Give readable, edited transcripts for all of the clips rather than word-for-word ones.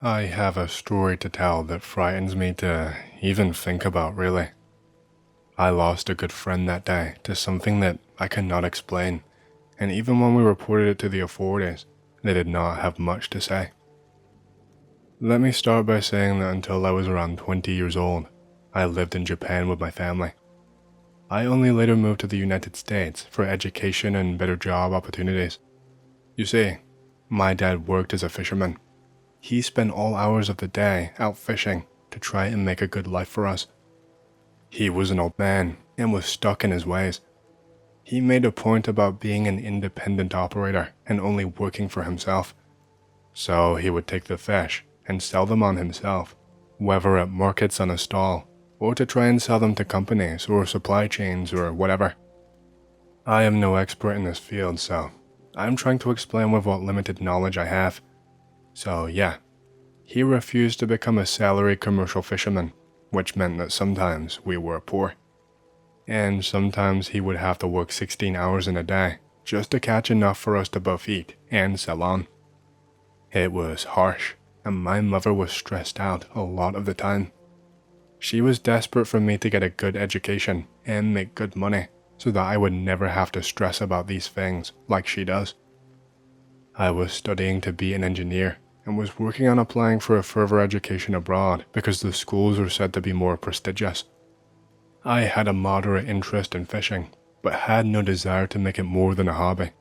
I have a story to tell that frightens me to even think about, really. I lost a good friend that day to something that I cannot explain, and even when we reported it to the authorities, they did not have much to say. Let me start by saying that until I was around 20 years old, I lived in Japan with my family. I only later moved to the United States for education and better job opportunities. You see, my dad worked as a fisherman. He spent all hours of the day out fishing to try and make a good life for us. He was an old man and was stuck in his ways. He made a point about being an independent operator and only working for himself. So he would take the fish and sell them on himself, whether at markets on a stall, or to try and sell them to companies or supply chains or whatever. I am no expert in this field, so I'm trying to explain with what limited knowledge I have. So yeah, he refused to become a salaried commercial fisherman, which meant that sometimes we were poor. And sometimes he would have to work 16 hours in a day just to catch enough for us to both eat and sell on. It was harsh, and my mother was stressed out a lot of the time. She was desperate for me to get a good education and make good money so that I would never have to stress about these things like she does. I was studying to be an engineer and was working on applying for a further education abroad because the schools were said to be more prestigious. I had a moderate interest in fishing, but had no desire to make it more than a hobby.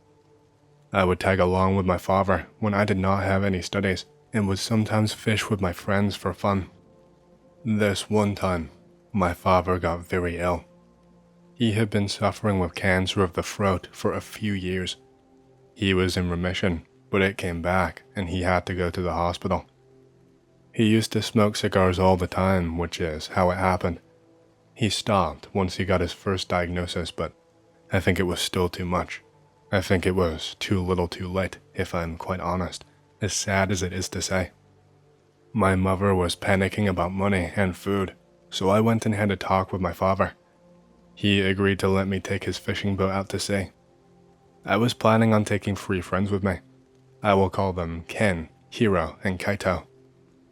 I would tag along with my father when I did not have any studies and would sometimes fish with my friends for fun. This one time, my father got very ill. He had been suffering with cancer of the throat for a few years. He was in remission, but it came back and he had to go to the hospital. He used to smoke cigars all the time, which is how it happened. He stopped once he got his first diagnosis, but I think it was still too much. I think it was too little too late, if I'm quite honest, as sad as it is to say. My mother was panicking about money and food, so I went and had a talk with my father. He agreed to let me take his fishing boat out to sea. I was planning on taking 3 friends with me. I will call them Ken, Hiro, and Kaito.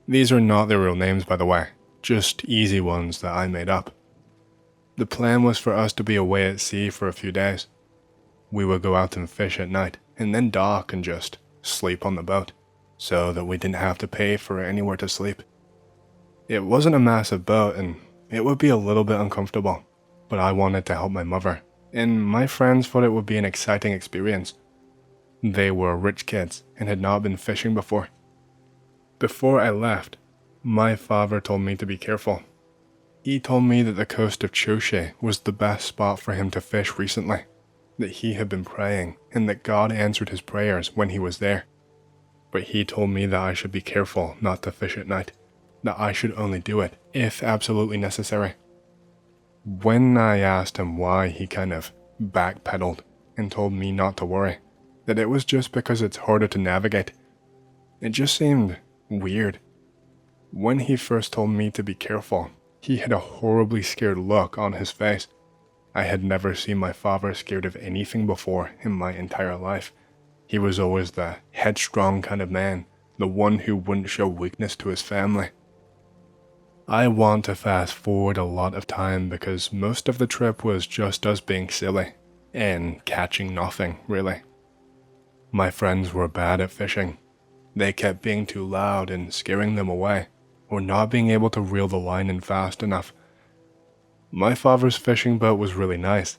These are not their real names, by the way, just easy ones that I made up. The plan was for us to be away at sea for a few days. We would go out and fish at night, and then dock and just sleep on the boat, so that we didn't have to pay for anywhere to sleep. It wasn't a massive boat, and it would be a little bit uncomfortable, but I wanted to help my mother, and my friends thought it would be an exciting experience. They were rich kids and had not been fishing before. Before I left, my father told me to be careful. He told me that the coast of Choshe was the best spot for him to fish recently, that he had been praying and that God answered his prayers when he was there. But he told me that I should be careful not to fish at night, that I should only do it if absolutely necessary. When I asked him why, he kind of backpedaled and told me not to worry, that it was just because it's harder to navigate. It just seemed weird. When he first told me to be careful, he had a horribly scared look on his face. I had never seen my father scared of anything before in my entire life. He was always the headstrong kind of man, the one who wouldn't show weakness to his family. I want to fast forward a lot of time because most of the trip was just us being silly and catching nothing, really. My friends were bad at fishing. They kept being too loud and scaring them away, or not being able to reel the line in fast enough. My father's fishing boat was really nice.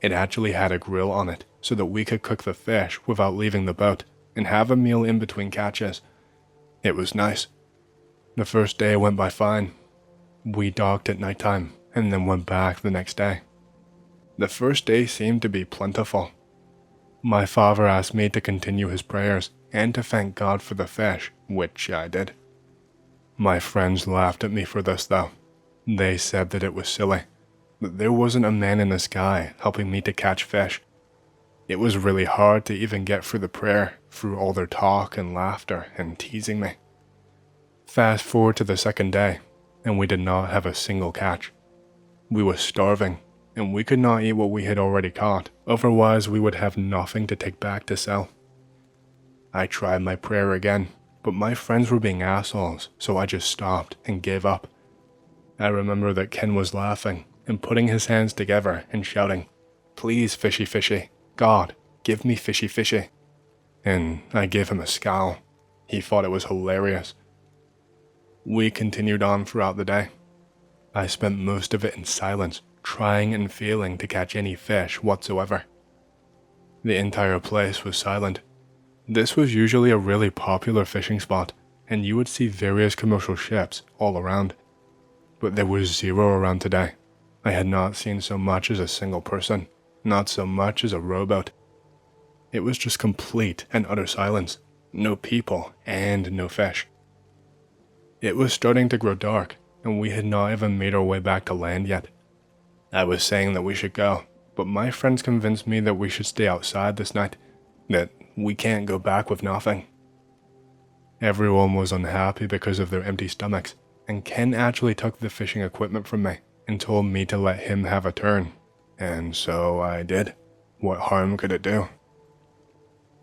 It actually had a grill on it so that we could cook the fish without leaving the boat and have a meal in between catches. It was nice. The first day went by fine. We docked at nighttime and then went back the next day. The first day seemed to be plentiful. My father asked me to continue his prayers and to thank God for the fish, which I did. My friends laughed at me for this though. They said that it was silly, that there wasn't a man in the sky helping me to catch fish. It was really hard to even get through the prayer, through all their talk and laughter and teasing me. Fast forward to the second day, and we did not have a single catch. We were starving, and we could not eat what we had already caught, otherwise we would have nothing to take back to sell. I tried my prayer again, but my friends were being assholes, so I just stopped and gave up. I remember that Ken was laughing and putting his hands together and shouting, "Please, fishy fishy, God, give me fishy fishy." And I gave him a scowl. He thought it was hilarious. We continued on throughout the day. I spent most of it in silence, trying and failing to catch any fish whatsoever. The entire place was silent. This was usually a really popular fishing spot, and you would see various commercial ships all around. But there was zero around today. I had not seen so much as a single person, not so much as a rowboat. It was just complete and utter silence, no people and no fish. It was starting to grow dark, and we had not even made our way back to land yet. I was saying that we should go, but my friends convinced me that we should stay outside this night, that we can't go back with nothing. Everyone was unhappy because of their empty stomachs, and Ken actually took the fishing equipment from me and told me to let him have a turn, and so I did. What harm could it do?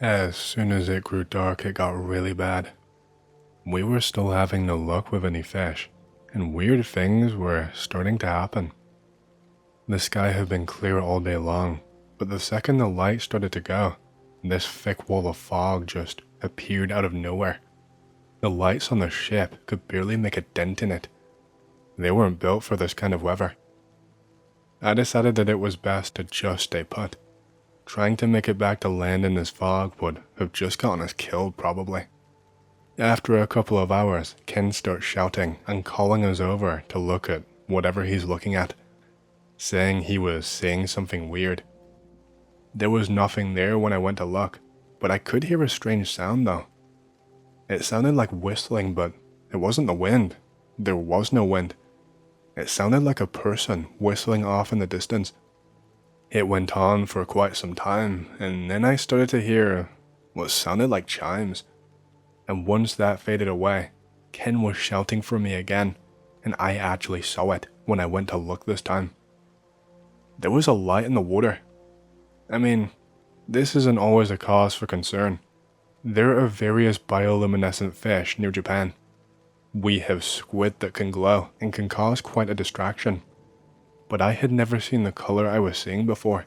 As soon as it grew dark, it got really bad. We were still having no luck with any fish, and weird things were starting to happen. The sky had been clear all day long, but the second the light started to go, this thick wall of fog just appeared out of nowhere. The lights on the ship could barely make a dent in it. They weren't built for this kind of weather. I decided that it was best to just stay put. Trying to make it back to land in this fog would have just gotten us killed probably. After a couple of hours, Ken starts shouting and calling us over to look at whatever he's looking at, saying he was seeing something weird. There was nothing there when I went to look, but I could hear a strange sound though. It sounded like whistling, but it wasn't the wind. There was no wind. It sounded like a person whistling off in the distance. It went on for quite some time, and then I started to hear what sounded like chimes. And once that faded away, Ken was shouting for me again, and I actually saw it when I went to look this time. There was a light in the water. I mean, this isn't always a cause for concern. There are various bioluminescent fish near Japan. We have squid that can glow and can cause quite a distraction. But I had never seen the color I was seeing before.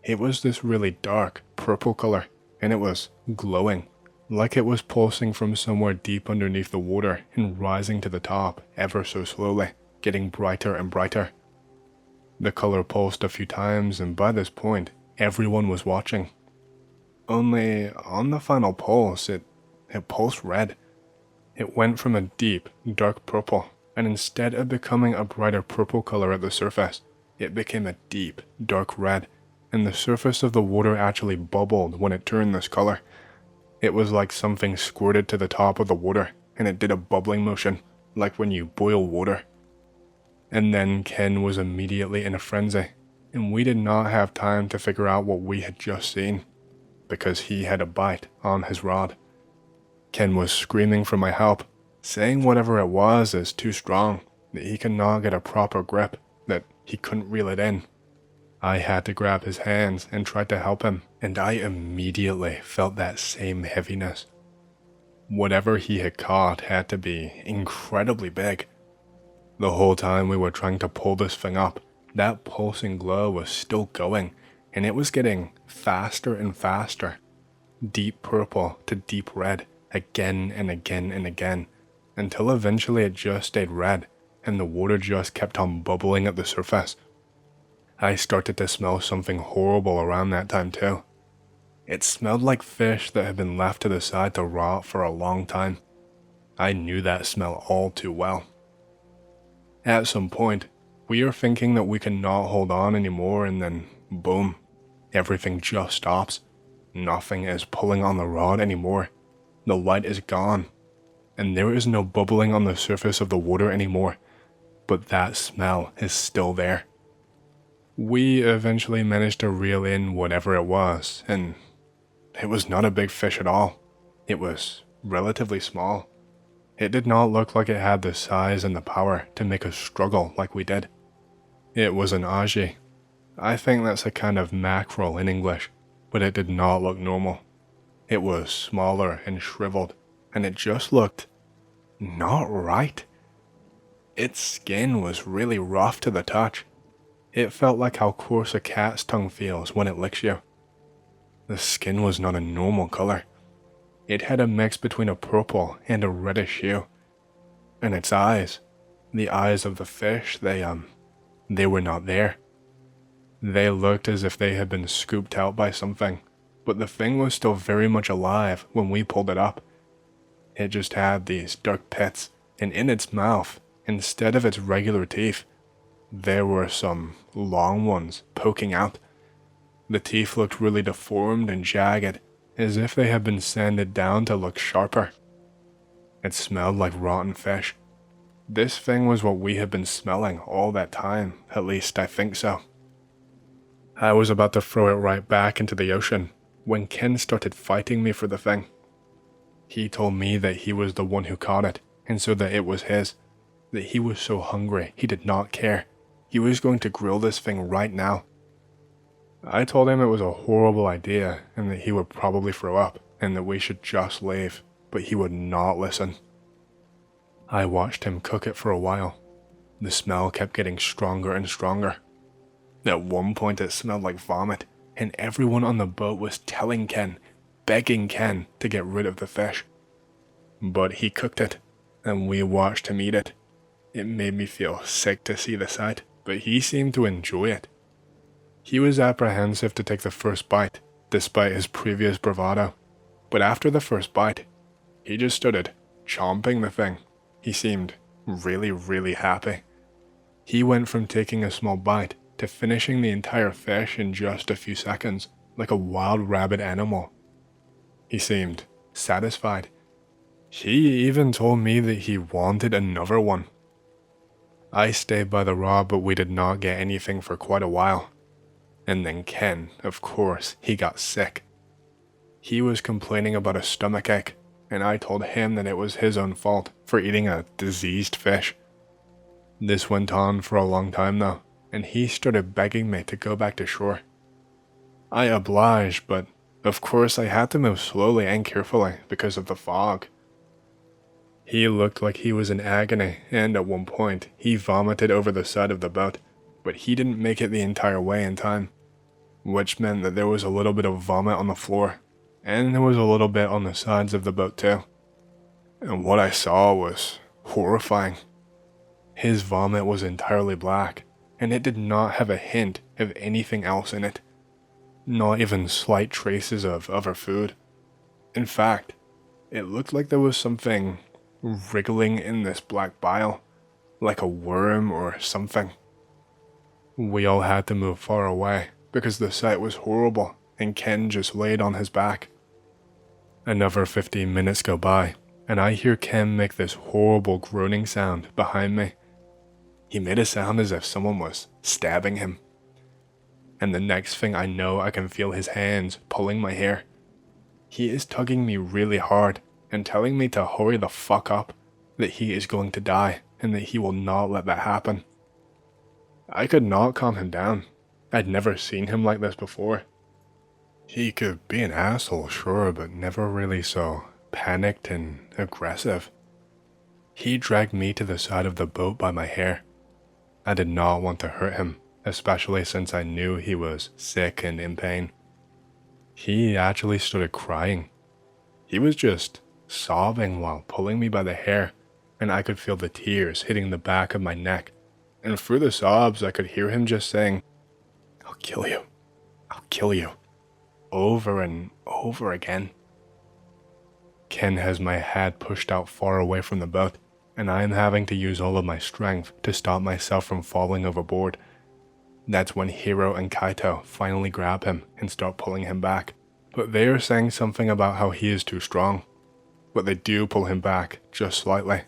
It was this really dark purple color, and it was glowing, like it was pulsing from somewhere deep underneath the water and rising to the top ever so slowly, getting brighter and brighter. The color pulsed a few times, and by this point, everyone was watching. Only on the final pulse, it pulsed red. It went from a deep, dark purple, and instead of becoming a brighter purple color at the surface, it became a deep, dark red, and the surface of the water actually bubbled when it turned this color. It was like something squirted to the top of the water, and it did a bubbling motion, like when you boil water. And then Ken was immediately in a frenzy, and we did not have time to figure out what we had just seen, because he had a bite on his rod. Ken was screaming for my help, saying whatever it was is too strong, that he cannot get a proper grip, that he couldn't reel it in. I had to grab his hands and try to help him, and I immediately felt that same heaviness. Whatever he had caught had to be incredibly big. The whole time we were trying to pull this thing up, that pulsing glow was still going, and it was getting faster and faster. Deep purple to deep red, again and again and again, until eventually it just stayed red, and the water just kept on bubbling at the surface. I started to smell something horrible around that time too. It smelled like fish that had been left to the side to rot for a long time. I knew that smell all too well. At some point, we are thinking that we cannot hold on anymore, and then boom, everything just stops. Nothing is pulling on the rod anymore. The light is gone, and there is no bubbling on the surface of the water anymore, but that smell is still there. We eventually managed to reel in whatever it was, and it was not a big fish at all. It was relatively small. It did not look like it had the size and the power to make us struggle like we did. It was an aji. I think that's a kind of mackerel in English, but it did not look normal. It was smaller and shriveled, and it just looked not right. Its skin was really rough to the touch. It felt like how coarse a cat's tongue feels when it licks you. The skin was not a normal color. It had a mix between a purple and a reddish hue. And its eyes, the eyes of the fish, they were not there. They looked as if they had been scooped out by something, but the thing was still very much alive when we pulled it up. It just had these dark pits, and in its mouth, instead of its regular teeth, there were some long ones poking out. The teeth looked really deformed and jagged, as if they had been sanded down to look sharper. It smelled like rotten fish. This thing was what we had been smelling all that time, at least I think so. I was about to throw it right back into the ocean when Ken started fighting me for the thing. He told me that he was the one who caught it, and so that it was his, that he was so hungry he did not care. He was going to grill this thing right now. I told him it was a horrible idea and that he would probably throw up and that we should just leave, but he would not listen. I watched him cook it for a while. The smell kept getting stronger and stronger. At one point it smelled like vomit, and everyone on the boat was telling Ken, begging Ken to get rid of the fish. But he cooked it, and we watched him eat it. It made me feel sick to see the sight, but he seemed to enjoy it. He was apprehensive to take the first bite, despite his previous bravado, but after the first bite, he just started chomping the thing. He seemed really, really happy. He went from taking a small bite to finishing the entire fish in just a few seconds, like a wild rabid animal. He seemed satisfied. He even told me that he wanted another one. I stayed by the rod, but we did not get anything for quite a while. And then Ken, of course, he got sick. He was complaining about a stomachache, and I told him that it was his own fault for eating a diseased fish. This went on for a long time though, and he started begging me to go back to shore. I obliged, but of course I had to move slowly and carefully because of the fog. He looked like he was in agony, and at one point, he vomited over the side of the boat, but he didn't make it the entire way in time, which meant that there was a little bit of vomit on the floor, and there was a little bit on the sides of the boat too. And what I saw was horrifying. His vomit was entirely black, and it did not have a hint of anything else in it, not even slight traces of other food. In fact, it looked like there was something wriggling in this black bile, like a worm or something. We all had to move far away because the sight was horrible and Ken just laid on his back. Another 15 minutes go by and I hear Ken make this horrible groaning sound behind me. He made a sound as if someone was stabbing him. And the next thing I know, I can feel his hands pulling my hair. He is tugging me really hard and telling me to hurry the fuck up, that he is going to die and that he will not let that happen. I could not calm him down. I'd never seen him like this before. He could be an asshole, sure, but never really so panicked and aggressive. He dragged me to the side of the boat by my hair. I did not want to hurt him, especially since I knew he was sick and in pain. He actually started crying. He was just sobbing while pulling me by the hair, and I could feel the tears hitting the back of my neck, and through the sobs I could hear him just saying, "I'll kill you, I'll kill you," over and over again. Ken has my head pushed out far away from the boat, and I am having to use all of my strength to stop myself from falling overboard. That's when Hiro and Kaito finally grab him and start pulling him back, but they are saying something about how he is too strong. But they do pull him back just slightly.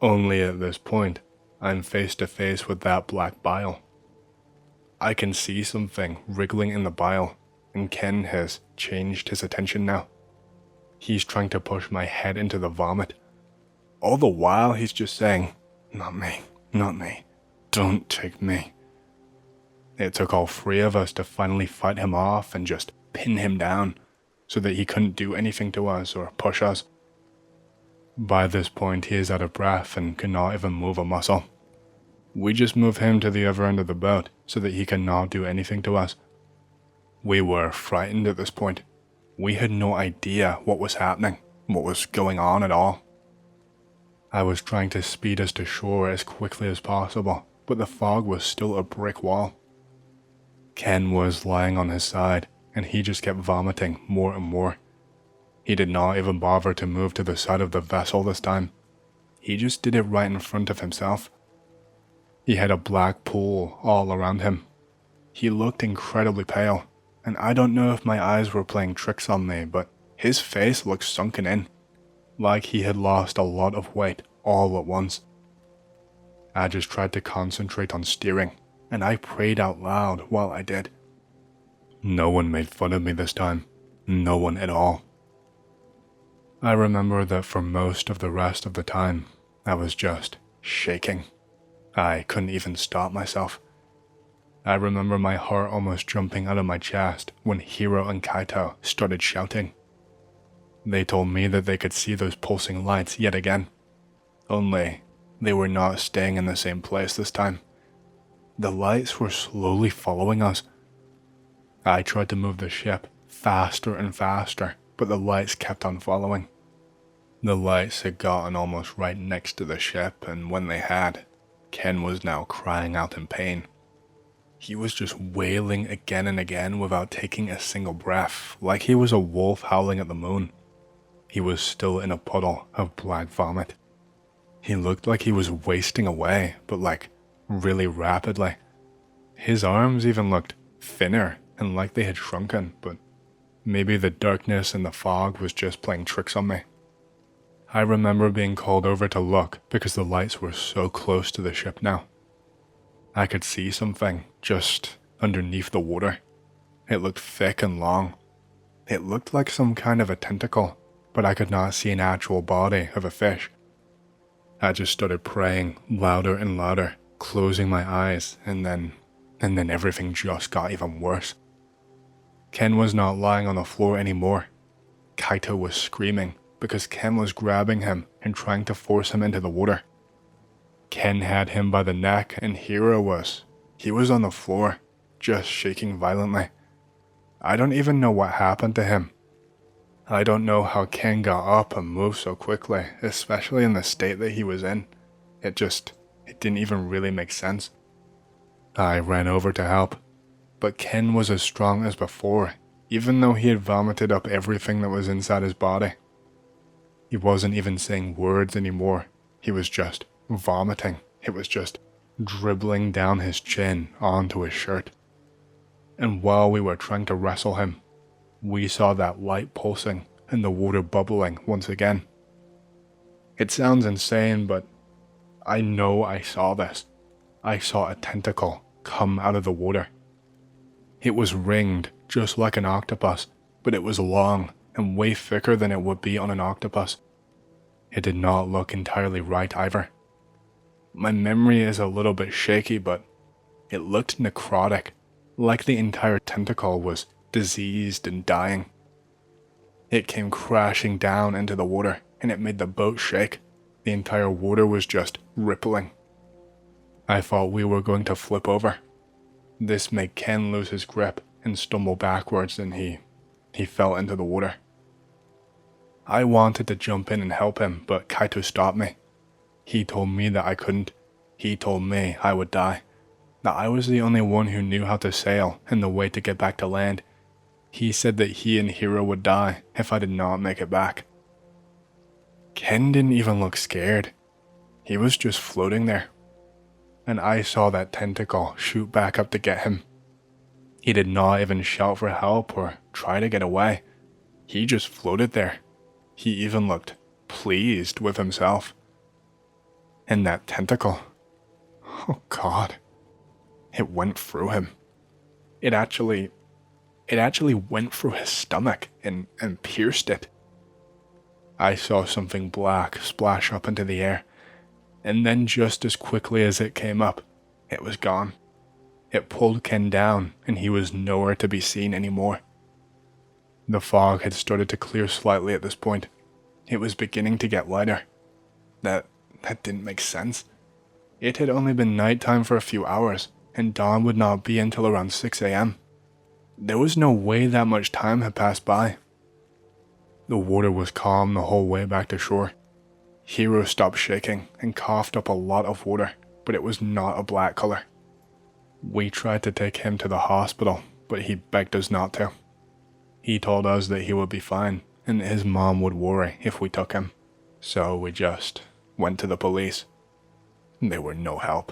Only at this point, I'm face to face with that black bile. I can see something wriggling in the bile, and Ken has changed his attention now. He's trying to push my head into the vomit. All the while he's just saying, "Not me, not me, don't take me." It took all three of us to finally fight him off and just pin him down, so that he couldn't do anything to us or push us. By this point, he is out of breath and cannot even move a muscle. We just move him to the other end of the boat so that he cannot do anything to us. We were frightened at this point. We had no idea what was happening, what was going on at all. I was trying to speed us to shore as quickly as possible, but the fog was still a brick wall. Ken was lying on his side, and he just kept vomiting more and more. He did not even bother to move to the side of the vessel this time. He just did it right in front of himself. He had a black pool all around him. He looked incredibly pale, and I don't know if my eyes were playing tricks on me, but his face looked sunken in, like he had lost a lot of weight all at once. I just tried to concentrate on steering, and I prayed out loud while I did. No one made fun of me this time. No one at all. I remember that for most of the rest of the time, I was just shaking. I couldn't even stop myself. I remember my heart almost jumping out of my chest when Hiro and Kaito started shouting. They told me that they could see those pulsing lights yet again. Only, they were not staying in the same place this time. The lights were slowly following us. I tried to move the ship faster and faster, but the lights kept on following. The lights had gotten almost right next to the ship, and when they had, Ken was now crying out in pain. He was just wailing again and again without taking a single breath, like he was a wolf howling at the moon. He was still in a puddle of black vomit. He looked like he was wasting away, but like really rapidly. His arms even looked thinner and like they had shrunken, but maybe the darkness and the fog was just playing tricks on me. I remember being called over to look because the lights were so close to the ship now. I could see something just underneath the water. It looked thick and long. It looked like some kind of a tentacle, but I could not see an actual body of a fish. I just started praying louder and louder, closing my eyes, and then everything just got even worse. Ken was not lying on the floor anymore. Kaito was screaming because Ken was grabbing him and trying to force him into the water. Ken had him by the neck, and Hiro was on the floor, just shaking violently. I don't even know what happened to him. I don't know how Ken got up and moved so quickly, especially in the state that he was in. It didn't even really make sense. I ran over to help, but Ken was as strong as before, even though he had vomited up everything that was inside his body. He wasn't even saying words anymore. He was just vomiting. It was just dribbling down his chin onto his shirt. And while we were trying to wrestle him, we saw that light pulsing and the water bubbling once again. It sounds insane, but I know I saw this. I saw a tentacle come out of the water. It was ringed just like an octopus, but it was long and way thicker than it would be on an octopus. It did not look entirely right either. My memory is a little bit shaky, but it looked necrotic, like the entire tentacle was diseased and dying. It came crashing down into the water, and it made the boat shake. The entire water was just rippling. I thought we were going to flip over. This made Ken lose his grip and stumble backwards, and he fell into the water. I wanted to jump in and help him, but Kaito stopped me. He told me that I couldn't. He told me I would die, that I was the only one who knew how to sail and the way to get back to land. He said that he and Hiro would die if I did not make it back. Ken didn't even look scared. He was just floating there. And I saw that tentacle shoot back up to get him. He did not even shout for help or try to get away. He just floated there. He even looked pleased with himself. And that tentacle, oh God, it went through him. It actually went through his stomach and pierced it. I saw something black splash up into the air, and then just as quickly as it came up, it was gone. It pulled Ken down, and he was nowhere to be seen anymore. The fog had started to clear slightly at this point. It was beginning to get lighter. That didn't make sense. It had only been nighttime for a few hours, and dawn would not be until around 6 a.m. There was no way that much time had passed by. The water was calm the whole way back to shore. Hero stopped shaking and coughed up a lot of water, but it was not a black color. We tried to take him to the hospital, but he begged us not to. He told us that he would be fine, and that his mom would worry if we took him. So we just went to the police. They were no help.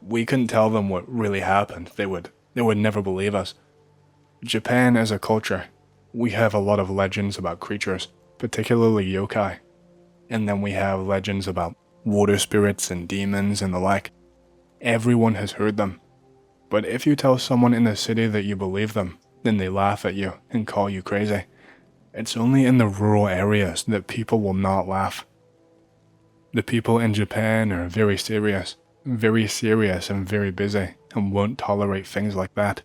We couldn't tell them what really happened. They would never believe us. Japan as a culture, we have a lot of legends about creatures, particularly yokai. And then we have legends about water spirits and demons and the like. Everyone has heard them. But if you tell someone in the city that you believe them, then they laugh at you and call you crazy. It's only in the rural areas that people will not laugh. The people in Japan are very serious and very busy and won't tolerate things like that.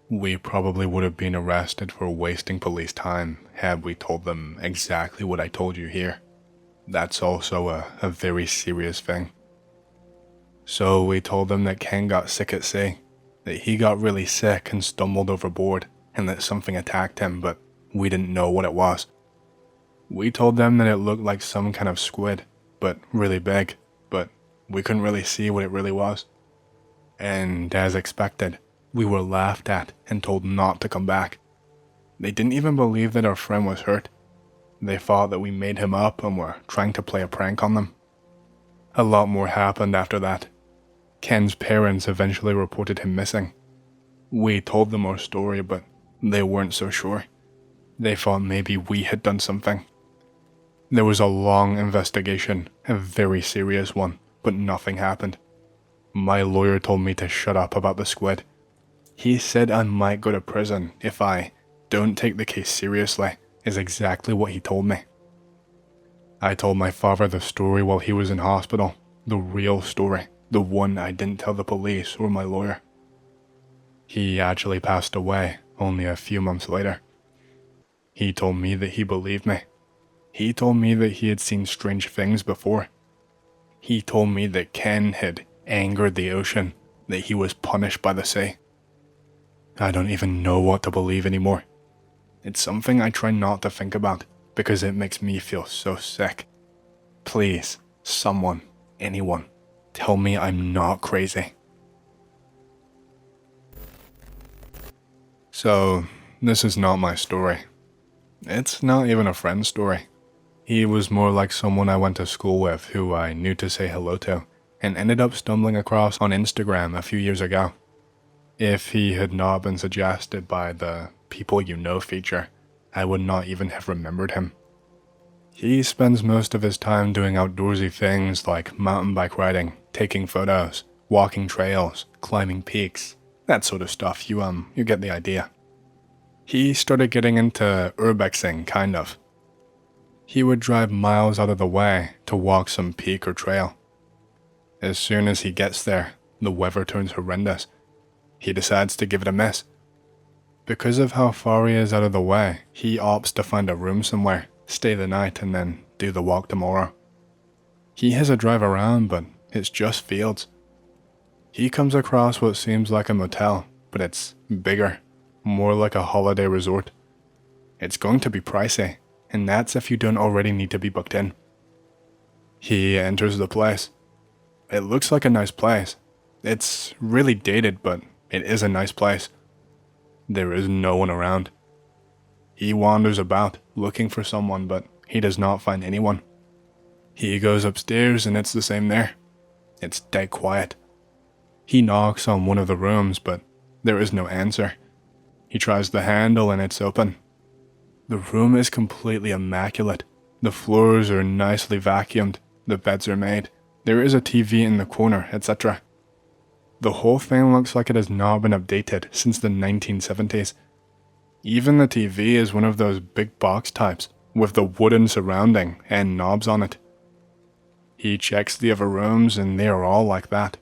We probably would have been arrested for wasting police time had we told them exactly what I told you here. That's also a very serious thing. So we told them that Ken got sick at sea, that he got really sick and stumbled overboard, and that something attacked him, but we didn't know what it was. We told them that it looked like some kind of squid, but really big, but we couldn't really see what it really was. And as expected, we were laughed at and told not to come back. They didn't even believe that our friend was hurt. They thought that we made him up and were trying to play a prank on them. A lot more happened after that. Ken's parents eventually reported him missing. We told them our story, but they weren't so sure. They thought maybe we had done something. There was a long investigation, a very serious one, but nothing happened. My lawyer told me to shut up about the squid. He said I might go to prison if I don't take the case seriously, is exactly what he told me. I told my father the story while he was in hospital, the real story, the one I didn't tell the police or my lawyer. He actually passed away only a few months later. He told me that he believed me. He told me that he had seen strange things before. He told me that Ken had angered the ocean, that he was punished by the sea. I don't even know what to believe anymore. It's something I try not to think about because it makes me feel so sick. Please, someone, anyone, tell me I'm not crazy. So, this is not my story. It's not even a friend's story. He was more like someone I went to school with who I knew to say hello to and ended up stumbling across on Instagram a few years ago. If he had not been suggested by the People You Know feature, I would not even have remembered him. He spends most of his time doing outdoorsy things like mountain bike riding, taking photos, walking trails, climbing peaks, that sort of stuff. You get the idea. He started getting into urbexing, kind of. He would drive miles out of the way to walk some peak or trail. As soon as he gets there, the weather turns horrendous. He decides to give it a miss. Because of how far he is out of the way, he opts to find a room somewhere, stay the night, and then do the walk tomorrow. He has a drive around, but it's just fields. He comes across what seems like a motel, but it's bigger, more like a holiday resort. It's going to be pricey, and that's if you don't already need to be booked in. He enters the place. It looks like a nice place. It's really dated, but it is a nice place. There is no one around. He wanders about, looking for someone, but he does not find anyone. He goes upstairs and it's the same there. It's dead quiet. He knocks on one of the rooms, but there is no answer. He tries the handle and it's open. The room is completely immaculate. The floors are nicely vacuumed, the beds are made, there is a TV in the corner, etc. The whole thing looks like it has not been updated since the 1970s. Even the TV is one of those big box types, with the wooden surrounding and knobs on it. He checks the other rooms and they are all like that.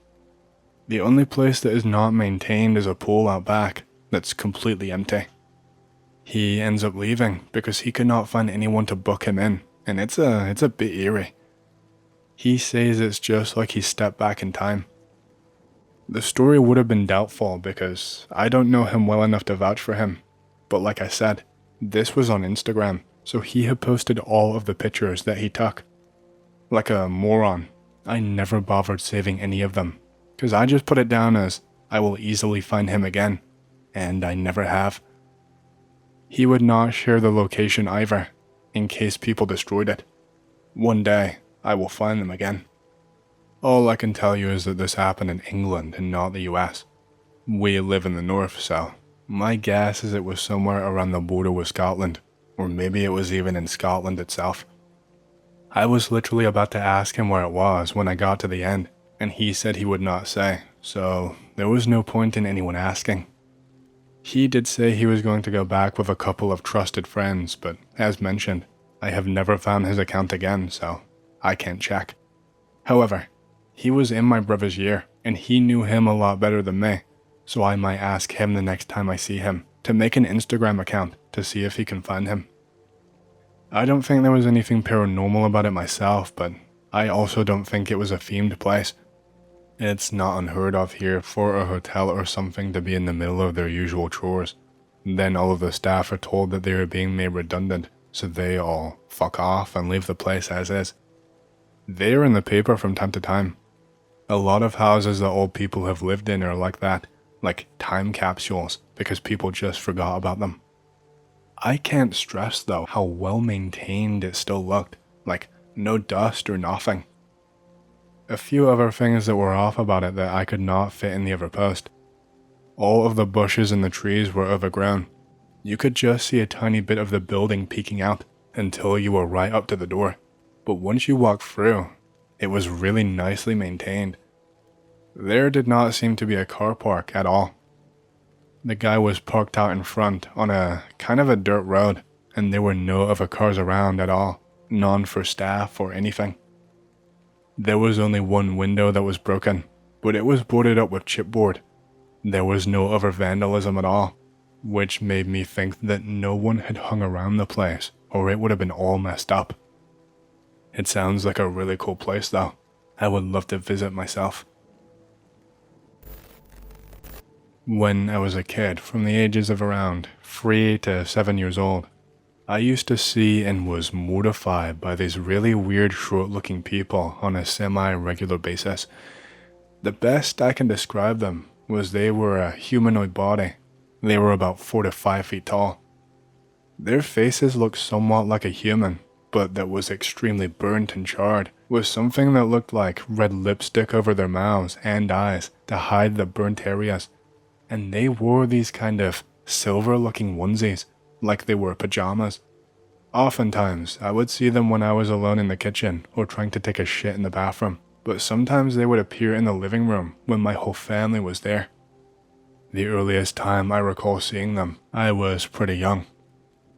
The only place that is not maintained is a pool out back that's completely empty. He ends up leaving because he could not find anyone to book him in, and it's a bit eerie. He says it's just like he stepped back in time. The story would have been doubtful because I don't know him well enough to vouch for him, but like I said, this was on Instagram, so he had posted all of the pictures that he took. Like a moron, I never bothered saving any of them, because I just put it down as I will easily find him again, and I never have. He would not share the location either, in case people destroyed it. One day, I will find them again. All I can tell you is that this happened in England and not the US. We live in the north, so my guess is it was somewhere around the border with Scotland, or maybe it was even in Scotland itself. I was literally about to ask him where it was when I got to the end, and he said he would not say, so there was no point in anyone asking. He did say he was going to go back with a couple of trusted friends, but as mentioned, I have never found his account again, so I can't check. However, he was in my brother's year, and he knew him a lot better than me, so I might ask him the next time I see him to make an Instagram account to see if he can find him. I don't think there was anything paranormal about it myself, but I also don't think it was a themed place. It's not unheard of here for a hotel or something to be in the middle of their usual chores. Then all of the staff are told that they are being made redundant, so they all fuck off and leave the place as is. They are in the paper from time to time. A lot of houses that old people have lived in are like that, like time capsules, because people just forgot about them. I can't stress though how well maintained it still looked, like no dust or nothing. A few other things that were off about it that I could not fit in the other post. All of the bushes and the trees were overgrown. You could just see a tiny bit of the building peeking out until you were right up to the door. But once you walked through, it was really nicely maintained. There did not seem to be a car park at all. The guy was parked out in front on a kind of a dirt road, and there were no other cars around at all, none for staff or anything. There was only one window that was broken, but it was boarded up with chipboard. There was no other vandalism at all, which made me think that no one had hung around the place, or it would have been all messed up. It sounds like a really cool place though. I would love to visit myself. When I was a kid, from the ages of around 3 to 7 years old, I used to see and was mortified by these really weird short-looking people on a semi-regular basis. The best I can describe them was they were a humanoid body. They were about 4 to 5 feet tall. Their faces looked somewhat like a human, but that was extremely burnt and charred, with something that looked like red lipstick over their mouths and eyes to hide the burnt areas. And they wore these kind of silver-looking onesies, like they were pajamas. Oftentimes, I would see them when I was alone in the kitchen or trying to take a shit in the bathroom, but sometimes they would appear in the living room when my whole family was there. The earliest time I recall seeing them, I was pretty young.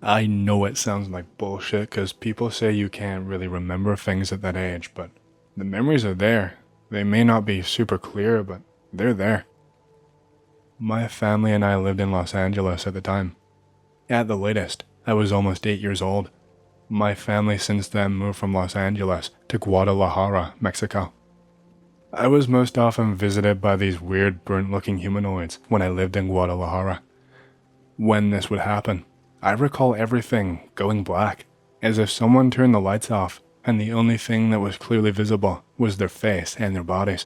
I know it sounds like bullshit because people say you can't really remember things at that age, but the memories are there. They may not be super clear, but they're there. My family and I lived in Los Angeles at the time. At the latest, I was almost 8 years old. My family since then moved from Los Angeles to Guadalajara, Mexico. I was most often visited by these weird burnt-looking humanoids when I lived in Guadalajara. When this would happen, I recall everything going black, as if someone turned the lights off and the only thing that was clearly visible was their face and their bodies.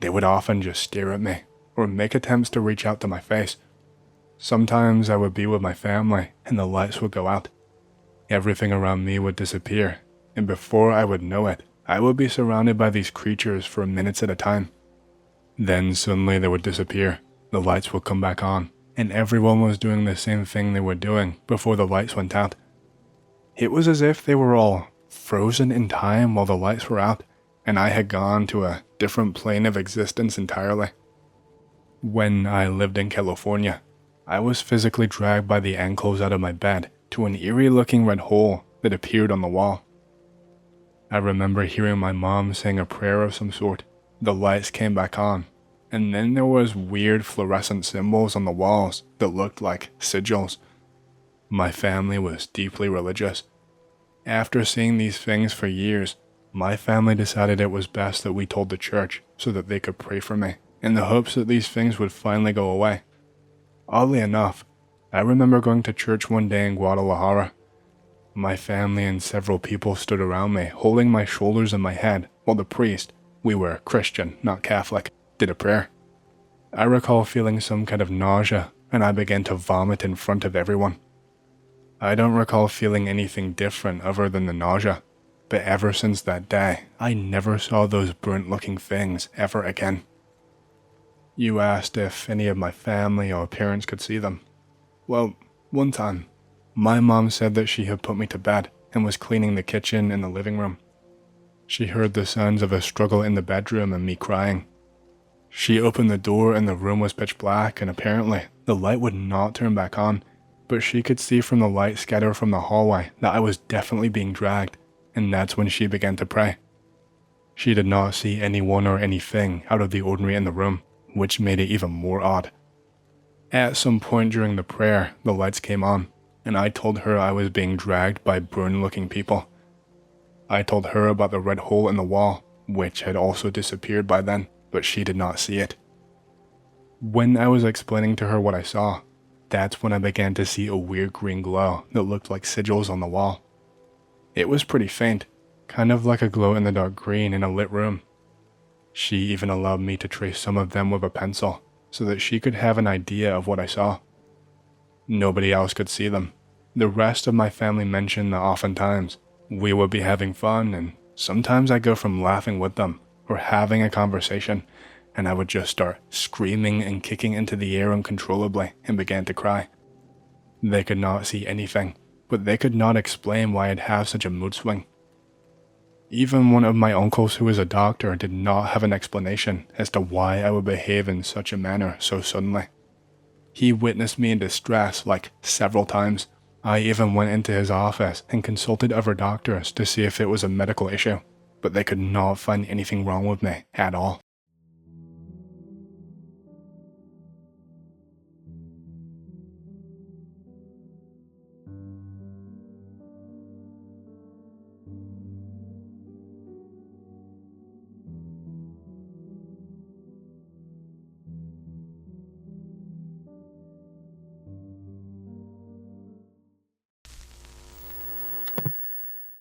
They would often just stare at me, or make attempts to reach out to my face. Sometimes I would be with my family and the lights would go out. Everything around me would disappear, and before I would know it, I would be surrounded by these creatures for minutes at a time. Then suddenly they would disappear, the lights would come back on, and everyone was doing the same thing they were doing before the lights went out. It was as if they were all frozen in time while the lights were out, and I had gone to a different plane of existence entirely. When I lived in California, I was physically dragged by the ankles out of my bed to an eerie-looking red hole that appeared on the wall. I remember hearing my mom saying a prayer of some sort. The lights came back on, and then there was weird fluorescent symbols on the walls that looked like sigils. My family was deeply religious. After seeing these things for years, My family decided it was best that we told the church so that they could pray for me, in the hopes that these things would finally go away. Oddly enough, I remember going to church one day in Guadalajara. My family and several people stood around me, holding my shoulders and my head, while the priest, we were Christian, not Catholic, did a prayer. I recall feeling some kind of nausea, and I began to vomit in front of everyone. I don't recall feeling anything different other than the nausea, but ever since that day, I never saw those burnt-looking things ever again. You asked if any of my family or parents could see them. Well, one time, my mom said that she had put me to bed and was cleaning the kitchen and the living room. She heard the sounds of a struggle in the bedroom and me crying. She opened the door and the room was pitch black, and apparently the light would not turn back on, but she could see from the light scattered from the hallway that I was definitely being dragged, and that's when she began to pray. She did not see anyone or anything out of the ordinary in the room, which made it even more odd. At some point during the prayer, the lights came on, and I told her I was being dragged by burn-looking people. I told her about the red hole in the wall, which had also disappeared by then, but she did not see it. When I was explaining to her what I saw, that's when I began to see a weird green glow that looked like sigils on the wall. It was pretty faint, kind of like a glow-in-the-dark green in a lit room. She even allowed me to trace some of them with a pencil, so that she could have an idea of what I saw. Nobody else could see them. The rest of my family mentioned that oftentimes we would be having fun, and sometimes I'd go from laughing with them or having a conversation, and I would just start screaming and kicking into the air uncontrollably and began to cry. They could not see anything, but they could not explain why I'd have such a mood swing. Even one of my uncles who is a doctor did not have an explanation as to why I would behave in such a manner so suddenly. He witnessed me in distress like several times. I even went into his office and consulted other doctors to see if it was a medical issue, but they could not find anything wrong with me at all.